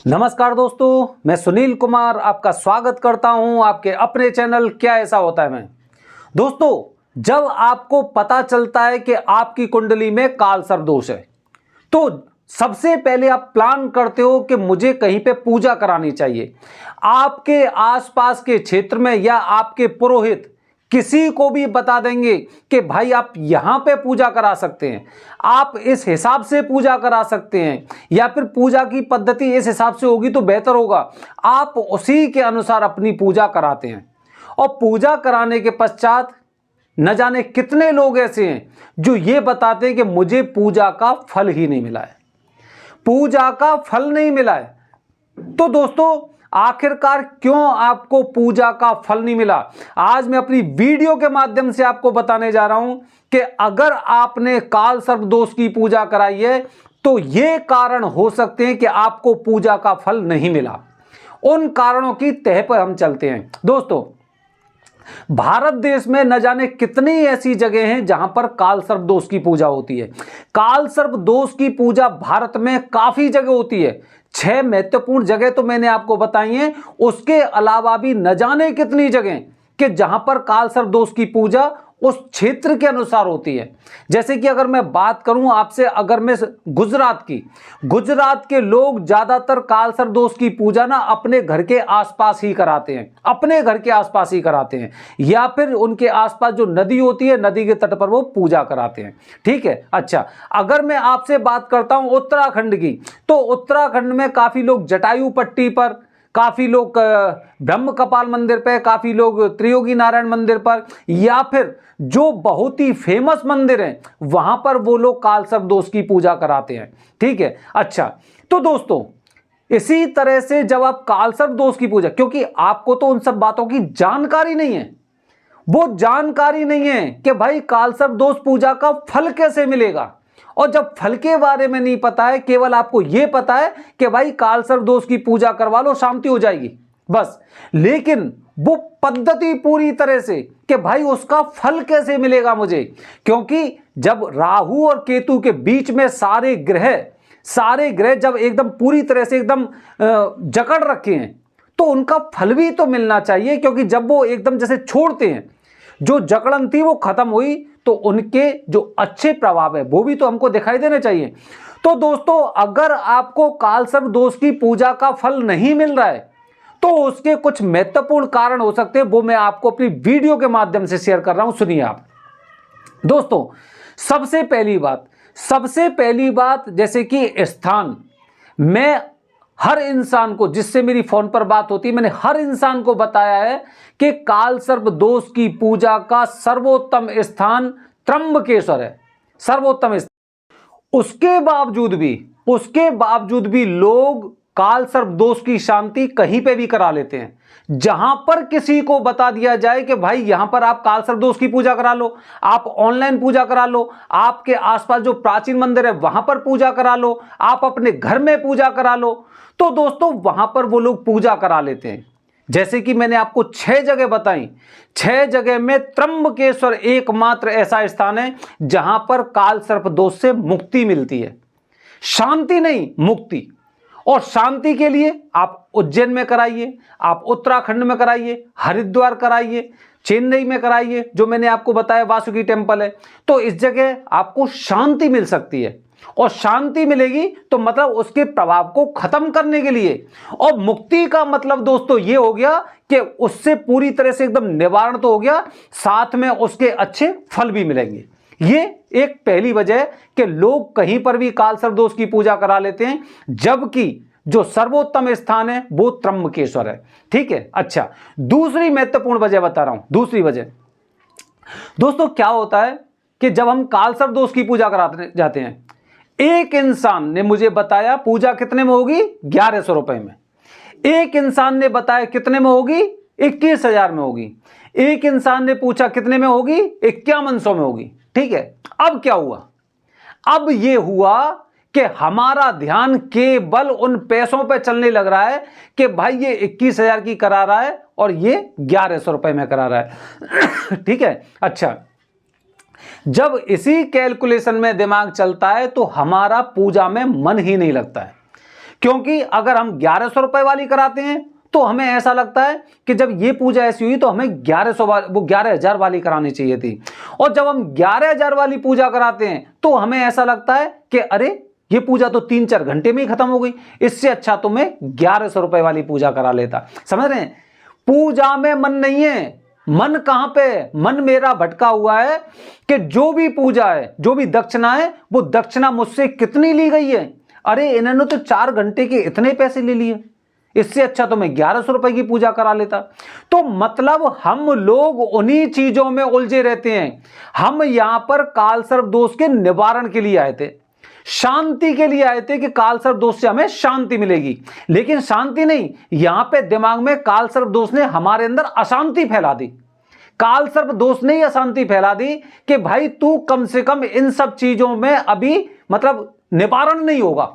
नमस्कार दोस्तों, मैं सुनील कुमार आपका स्वागत करता हूं आपके अपने चैनल क्या ऐसा होता है में। दोस्तों, जब आपको पता चलता है कि आपकी कुंडली में काल सर्प दोष है तो सबसे पहले आप प्लान करते हो कि मुझे कहीं पे पूजा करानी चाहिए। आपके आसपास के क्षेत्र में या आपके पुरोहित किसी को भी बता देंगे कि भाई आप यहां पे पूजा करा सकते हैं, आप इस हिसाब से पूजा करा सकते हैं, या फिर पूजा की पद्धति इस हिसाब से होगी तो बेहतर होगा। आप उसी के अनुसार अपनी पूजा कराते हैं और पूजा कराने के पश्चात न जाने कितने लोग ऐसे हैं जो ये बताते हैं कि मुझे पूजा का फल ही नहीं मिला है, पूजा का फल नहीं मिला है। तो दोस्तों, आखिरकार क्यों आपको पूजा का फल नहीं मिला, आज मैं अपनी वीडियो के माध्यम से आपको बताने जा रहा हूं कि अगर आपने काल सर्प दोष की पूजा कराई है तो ये कारण हो सकते हैं कि आपको पूजा का फल नहीं मिला। उन कारणों की तह पर हम चलते हैं। दोस्तों, भारत देश में न जाने कितनी ऐसी जगह हैं जहां पर काल सर्प दोष की पूजा होती है। काल सर्प दोष की पूजा भारत में काफी जगह होती है। 6 महत्वपूर्ण जगह तो मैंने आपको बताई हैं, उसके अलावा भी न जाने कितनी जगह कि जहां पर काल सर्प दोष की पूजा उस क्षेत्र के अनुसार होती है। जैसे कि अगर मैं बात करूं आपसे, अगर मैं गुजरात के लोग ज्यादातर काल सर्प दोष की पूजा ना अपने घर के आसपास ही कराते हैं, अपने घर के आसपास ही कराते हैं, या फिर उनके आसपास जो नदी होती है नदी के तट पर वो पूजा कराते हैं। ठीक है। अच्छा, अगर मैं आपसे बात करता हूं उत्तराखंड की, तो उत्तराखंड में काफी लोग जटायु पट्टी पर, काफी लोग ब्रह्म कपाल मंदिर पे, काफी लोग त्रियोगी नारायण मंदिर पर, या फिर जो बहुत ही फेमस मंदिर हैं वहां पर वो लोग काल सर्प दोष की पूजा कराते हैं। ठीक है। अच्छा, तो दोस्तों, इसी तरह से जब आप काल सर्प दोष की पूजा, क्योंकि आपको तो उन सब बातों की जानकारी नहीं है, वो जानकारी नहीं है कि भाई काल सर्प दोष पूजा का फल कैसे मिलेगा, और जब फल के बारे में नहीं पता है, केवल आपको यह पता है कि भाई काल सर्प दोष की पूजा करवा लो शांति हो जाएगी बस, लेकिन वो पद्धति पूरी तरह से कि भाई उसका फल कैसे मिलेगा मुझे, क्योंकि जब राहु और केतु के बीच में सारे ग्रह जब एकदम पूरी तरह से एकदम जकड़ रखे हैं तो उनका फल भी तो मिलना चाहिए, क्योंकि जब वो एकदम जैसे छोड़ते हैं, जो जकड़न थी वो खत्म हुई तो उनके जो अच्छे प्रभाव है वो भी तो हमको दिखाई देने चाहिए। तो दोस्तों, अगर आपको काल सर्प दोष की पूजा का फल नहीं मिल रहा है तो उसके कुछ महत्वपूर्ण कारण हो सकते हैं, वो मैं आपको अपनी वीडियो के माध्यम से शेयर कर रहा हूं, सुनिए आप। दोस्तों, सबसे पहली बात जैसे कि स्थान, मैं हर इंसान को, जिससे मेरी फोन पर बात होती है, मैंने हर इंसान को बताया है कि काल सर्प दोष की पूजा का सर्वोत्तम स्थान त्र्यंबकेश्वर है, सर्वोत्तम स्थान। उसके बावजूद भी लोग काल सर्प दोष की शांति कहीं पे भी करा लेते हैं। जहां पर किसी को बता दिया जाए कि भाई यहां पर आप काल सर्प दोष की पूजा करा लो, आप ऑनलाइन पूजा करा लो, आपके आसपास जो प्राचीन मंदिर है वहां पर पूजा करा लो, आप अपने घर में पूजा करा लो, तो दोस्तों वहां पर वो लोग पूजा करा लेते हैं। जैसे कि मैंने आपको 6 जगह बताई, 6 जगह में त्र्यंबकेश्वर एकमात्र ऐसा स्थान है जहां पर काल सर्प दोष से मुक्ति मिलती है, शांति नहीं, मुक्ति। और शांति के लिए आप उज्जैन में कराइए, आप उत्तराखंड में कराइए, हरिद्वार कराइए, चेन्नई में कराइए, जो मैंने आपको बताया वासुकी टेम्पल है, तो इस जगह आपको शांति मिल सकती है। और शांति मिलेगी तो मतलब उसके प्रभाव को खत्म करने के लिए, और मुक्ति का मतलब दोस्तों ये हो गया कि उससे पूरी तरह से एकदम निवारण तो हो गया, साथ में उसके अच्छे फल भी मिलेंगे। ये एक पहली वजह कि लोग कहीं पर भी काल सर्प दोष की पूजा करा लेते हैं, जबकि जो सर्वोत्तम स्थान है वो त्र्यंबकेश्वर है। ठीक है। अच्छा, दूसरी महत्वपूर्ण वजह बता रहा हूं। दूसरी वजह दोस्तों क्या होता है कि जब हम काल सर्प दोष की पूजा कराते जाते हैं, एक इंसान ने मुझे बताया पूजा कितने में होगी, 1100 रुपए में। एक इंसान ने बताया कितने में होगी, 21,000 में होगी। एक इंसान ने पूछा कितने में होगी, 5100 में होगी। ठीक है। अब क्या हुआ, अब यह हुआ कि हमारा ध्यान केवल उन पैसों पे चलने लग रहा है कि भाई ये 21,000 की करा रहा है और ये 1100 रुपए में करा रहा है। ठीक है। अच्छा, जब इसी कैलकुलेशन में दिमाग चलता है तो हमारा पूजा में मन ही नहीं लगता है, क्योंकि अगर हम 1100 रुपए वाली कराते हैं तो हमें ऐसा लगता है कि जब ये पूजा ऐसी हुई तो हमें 11,000 वाली करानी चाहिए थी, और जब हम 11,000 वाली पूजा कराते हैं तो हमें ऐसा लगता है कि अरे ये पूजा तो 3-4 घंटे में ही खत्म हो गई, इससे अच्छा तो मैं 1100 रुपए वाली पूजा करा लेता। समझ रहे हैं? पूजा में मन नहीं है। मन कहां पे? मन मेरा भटका हुआ है कि जो भी पूजा है, जो भी दक्षिणा है, वो दक्षिणा मुझसे कितनी ली गई है। अरे इन्होंने तो 4 घंटे के इतने पैसे ले लिए, इससे अच्छा तो मैं 1100 रुपए की पूजा करा लेता। तो मतलब हम लोग उन्हीं चीजों में उलझे रहते हैं। हम यहां पर कालसर्प दोष के निवारण के लिए आए थे, शांति के लिए आए थे कि कालसर्प दोष से हमें शांति मिलेगी, लेकिन शांति नहीं, यहां पे दिमाग में कालसर्प दोष ने हमारे अंदर अशांति फैला दी। कालसर्प दोष ने अशांति फैला दी कि भाई तू कम से कम इन सब चीजों में अभी मतलब निवारण नहीं होगा,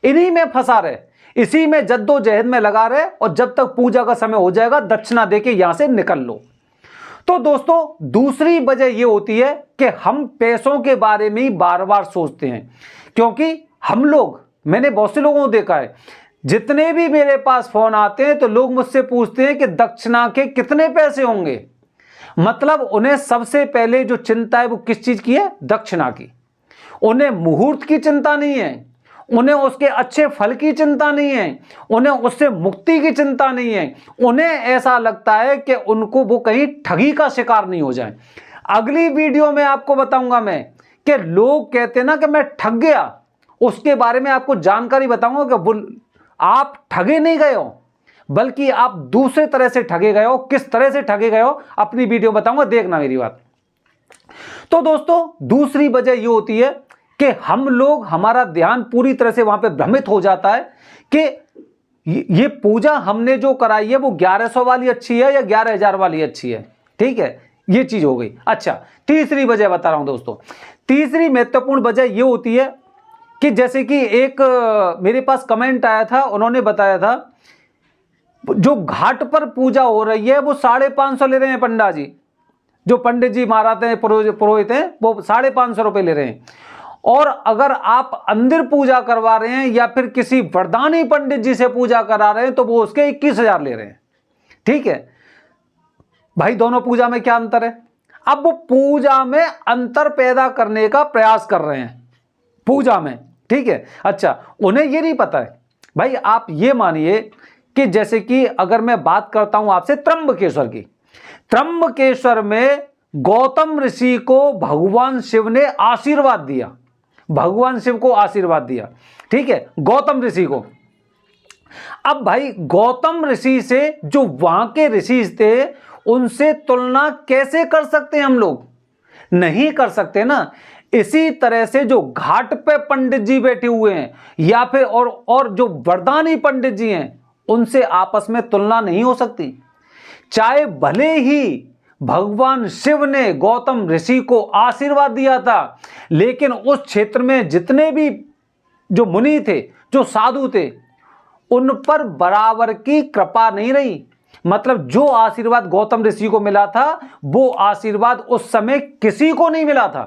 इन्हीं में फंसा रहे, इसी में जद्दोजहद में लगा रहे, और जब तक पूजा का समय हो जाएगा दक्षिणा देके यहां से निकल लो। तो दोस्तों दूसरी वजह यह होती है कि हम पैसों के बारे में ही बार बार सोचते हैं, क्योंकि हम लोग, मैंने बहुत से लोगों को देखा है, जितने भी मेरे पास फोन आते हैं तो लोग मुझसे पूछते हैं कि दक्षिणा के कितने पैसे होंगे। मतलब उन्हें सबसे पहले जो चिंता है वो किस चीज की है? दक्षिणा की। उन्हें मुहूर्त की चिंता नहीं है, उन्हें उसके अच्छे फल की चिंता नहीं है, उन्हें उससे मुक्ति की चिंता नहीं है। उन्हें ऐसा लगता है कि उनको वो कहीं ठगी का शिकार नहीं हो जाए। अगली वीडियो में आपको बताऊंगा मैं कि लोग कहते हैं ना कि मैं ठग गया, उसके बारे में आपको जानकारी बताऊंगा कि आप ठगे नहीं गए हो, बल्कि आप दूसरे तरह से ठगे गए हो। किस तरह से ठगे गए हो अपनी वीडियो बताऊंगा, देखना मेरी बात। तो दोस्तों दूसरी वजह यह होती है कि हम लोग, हमारा ध्यान पूरी तरह से वहां पे भ्रमित हो जाता है कि ये पूजा हमने जो कराई है वो 1100 वाली अच्छी है या 11,000 वाली अच्छी है। ठीक है, ये चीज हो गई। अच्छा, तीसरी वजह बता रहा हूं दोस्तों। तीसरी महत्वपूर्ण वजह ये होती है कि जैसे कि एक मेरे पास कमेंट आया था, उन्होंने बताया था जो घाट पर पूजा हो रही है वो 550 ले रहे हैं पंडा जी, जो पंडित जी महाराज हैं, पुरोहित हैं, वो 550 रुपए ले रहे हैं। और अगर आप अंदर पूजा करवा रहे हैं या फिर किसी वरदानी पंडित जी से पूजा करा रहे हैं तो वो उसके 21,000 ले रहे हैं। ठीक है भाई, दोनों पूजा में क्या अंतर है? अब वो पूजा में अंतर पैदा करने का प्रयास कर रहे हैं पूजा में। ठीक है, अच्छा, उन्हें ये नहीं पता है भाई। आप ये मानिए कि जैसे कि अगर मैं बात करता हूं आपसे त्र्यंबकेश्वर की, त्र्यंबकेश्वर में गौतम ऋषि को भगवान शिव ने आशीर्वाद दिया, भगवान शिव को आशीर्वाद दिया। ठीक है, गौतम ऋषि को। अब भाई गौतम ऋषि से जो वहां के ऋषि थे उनसे तुलना कैसे कर सकते हैं हम लोग? नहीं कर सकते ना। इसी तरह से जो घाट पे पंडित जी बैठे हुए हैं या फिर और जो वरदानी पंडित जी हैं उनसे आपस में तुलना नहीं हो सकती। चाहे भले ही भगवान शिव ने गौतम ऋषि को आशीर्वाद दिया था, लेकिन उस क्षेत्र में जितने भी जो मुनि थे, जो साधु थे, उन पर बराबर की कृपा नहीं रही। मतलब जो आशीर्वाद गौतम ऋषि को मिला था वो आशीर्वाद उस समय किसी को नहीं मिला था।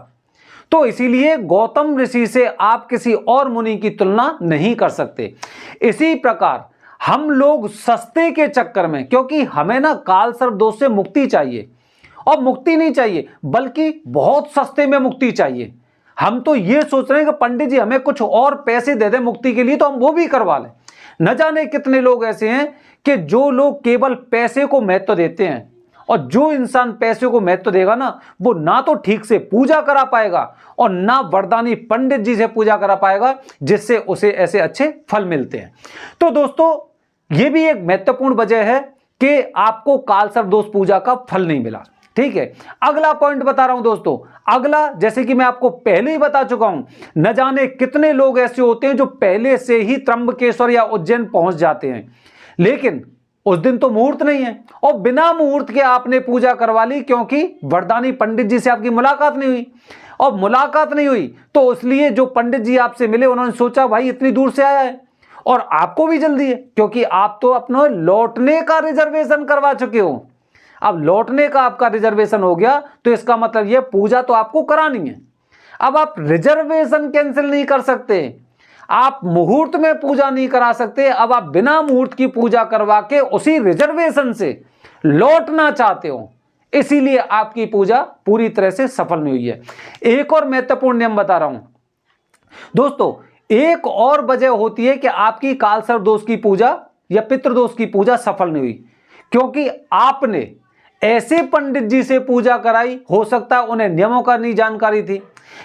तो इसीलिए गौतम ऋषि से आप किसी और मुनि की तुलना नहीं कर सकते। इसी प्रकार हम लोग सस्ते के चक्कर में, क्योंकि हमें ना कालसर्प दोष से मुक्ति चाहिए, और मुक्ति नहीं चाहिए बल्कि बहुत सस्ते में मुक्ति चाहिए। हम तो ये सोच रहे हैं कि पंडित जी हमें कुछ और पैसे दे दें मुक्ति के लिए तो हम वो भी करवा लें। न जाने कितने लोग ऐसे हैं कि जो लोग केवल पैसे को महत्व देते हैं, और जो इंसान पैसे को महत्व देगा ना वो ना तो ठीक से पूजा करा पाएगा और ना वरदानी पंडित जी से पूजा करा पाएगा जिससे उसे ऐसे अच्छे फल मिलते हैं। तो दोस्तों ये भी एक महत्वपूर्ण वजह है कि आपको कालसर्प दोष पूजा का फल नहीं मिला। ठीक है, अगला पॉइंट बता रहा हूं दोस्तों। अगला, जैसे कि मैं आपको पहले ही बता चुका हूं, न जाने कितने लोग ऐसे होते हैं जो पहले से ही त्र्यंबकेश्वर या उज्जैन पहुंच जाते हैं, लेकिन उस दिन तो मुहूर्त नहीं है और बिना मुहूर्त के आपने पूजा करवा ली क्योंकि वरदानी पंडित जी से आपकी मुलाकात नहीं हुई। और मुलाकात नहीं हुई तो इसलिए जो पंडित जी आपसे मिले उन्होंने सोचा भाई इतनी दूर से आया है और आपको भी जल्दी है, क्योंकि आप तो अपना लौटने का रिजर्वेशन करवा चुके हो। अब लौटने का आपका रिजर्वेशन हो गया तो इसका मतलब यह पूजा तो आपको करानी है। अब आप रिजर्वेशन कैंसिल नहीं कर सकते। आप मुहूर्त में पूजा नहीं करा सकते, अब आप बिना मुहूर्त की पूजा करवा के उसी रिजर्वेशन से लौटना चाहते हो, इसीलिए आपकी पूजा पूरी तरह से सफल नहीं हुई है। एक और महत्वपूर्ण नियम बता रहा हूं दोस्तों, एक और वजह होती है कि आपकी कालसर्प दोष की पूजा या पितृदोष की पूजा सफल नहीं हुई, क्योंकि आपने ऐसे पंडित जी से पूजा कराई, हो सकता है उन्हें नियमों का नहीं जानकारी थी,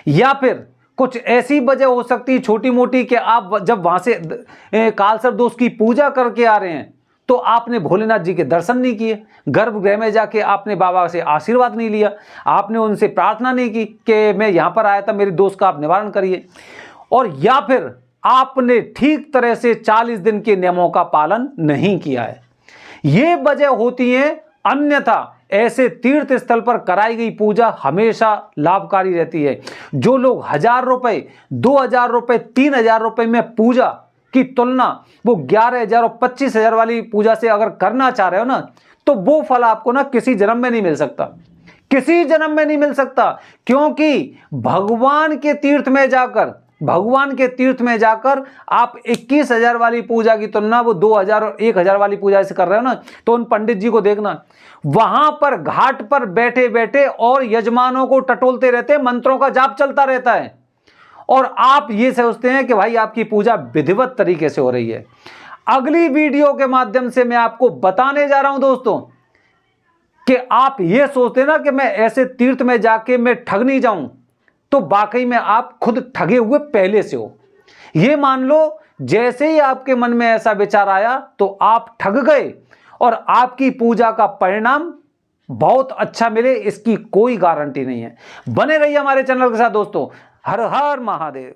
या फिर कुछ ऐसी वजह हो सकती है छोटी मोटी कि आप जब वहां से कालसर्प दोष की पूजा करके आ रहे हैं तो आपने भोलेनाथ जी के दर्शन नहीं किए, गर्भगृह में जाके आपने बाबा से आशीर्वाद नहीं लिया, आपने उनसे प्रार्थना नहीं की कि मैं यहां पर आया था, मेरे दोष का आप निवारण करिए, और या फिर आपने ठीक तरह से 40 दिन के नियमों का पालन नहीं किया है। ये वजह होती है, अन्यथा ऐसे तीर्थ स्थल पर कराई गई पूजा हमेशा लाभकारी रहती है। जो लोग 1000 रुपए, 2000 रुपए, 3000 रुपए में पूजा की तुलना वो 11,000 और 25,000 वाली पूजा से अगर करना चाह रहे हो ना, तो वो फल आपको ना किसी जन्म में नहीं मिल सकता, किसी जन्म में नहीं मिल सकता, क्योंकि भगवान के तीर्थ में जाकर आप 21,000 वाली पूजा की तुलना वो 2,000 और 1,000 वाली पूजा से कर रहे हो ना, तो उन पंडित जी को देखना, वहां पर घाट पर बैठे बैठे और यजमानों को टटोलते रहते, मंत्रों का जाप चलता रहता है, और आप ये सोचते हैं कि भाई आपकी पूजा विधिवत तरीके से हो रही है। अगली वीडियो के माध्यम से मैं आपको बताने जा रहा हूं दोस्तों कि आप ये सोचते ना कि मैं ऐसे तीर्थ में जाके मैं ठग नहीं जाऊं, तो वाकई में आप खुद ठगे हुए पहले से हो। ये मान लो जैसे ही आपके मन में ऐसा विचार आया तो आप ठग गए, और आपकी पूजा का परिणाम बहुत अच्छा मिले इसकी कोई गारंटी नहीं है। बने रहिए हमारे चैनल के साथ दोस्तों। हर हर महादेव।